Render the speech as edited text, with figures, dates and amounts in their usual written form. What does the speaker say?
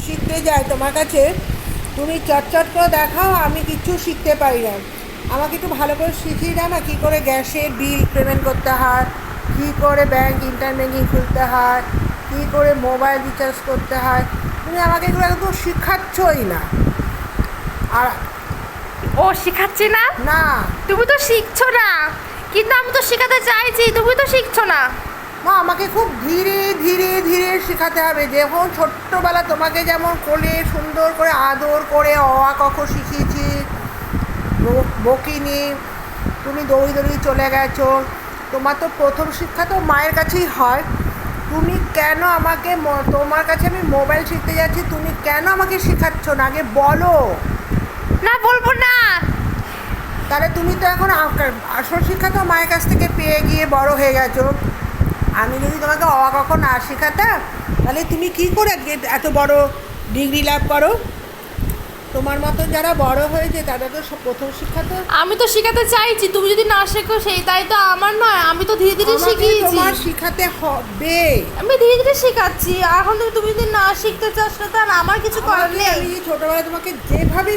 শিখতে যাই তোমার কাছে, তুমি চটচট করে দেখাও, আমি কিচ্ছু শিখতে পারি না। আমাকে একটু ভালো করে শিখিয়ে দাও না, কী করে গ্যাসের বিল পেমেন্ট করতে হয়, কী করে ব্যাঙ্ক ইন্টারনেট ব্যাঙ্কিং খুলতে হয়, কী করে মোবাইল রিচার্জ করতে হয়। তুমি আমাকে এগুলো একদম শিখাচ্ছই না। আর ও শেখাচ্ছি না? না, তুমি তো শিখছো না, কিন্তু আমি তো শেখাতে চাইছি, তুমি তো শিখছো না। মা আমাকে খুব ধীরে ধীরে ধীরে শেখাতে হবে। যখন ছোট্টবেলা তোমাকে যেমন কোলে সুন্দর করে আদর করে অ আ ক খ শিখিয়েছি, বকিনি, তুমি দৌড়ি দৌড়ি চলে গেছো। তোমার তো প্রথম শিক্ষা তো মায়ের কাছেই হয়। তুমি কেন আমাকে তোমার কাছে আমি মোবাইল শিখতে যাচ্ছি, তুমি কেন আমাকে শেখাচ্ছ না, আগে বলো। না, বলবো না। তাহলে তুমি তো এখন আসল শিক্ষা তো মায়ের কাছ থেকে পেয়ে গিয়ে বড় হয়ে গেছো। আমি যদি তোমাকে অ আ ক খ না শেখাতাম, তাহলে তুমি কী করে আজকে এত বড় ডিগ্রি লাভ করো? তোমার মতন যারা বড় হয়েছে তাদের তো প্রথম শিক্ষা তো আমি তো শেখাতে চাইছি, তুমি যদি না শেখো সেই দায়িত্ব আমার নয়। আমি তো ধীরে ধীরে আমাকে শিখিয়েছি। তোমার শিখাতে হবে। আমি ধীরে ধীরে শেখাচ্ছি। এখন তুমি যদি না শিখতে চাস না, তাহলে আমার কিছু করার আমাকে নেই। আমি ছোটবেলায় তোমাকে যেভাবে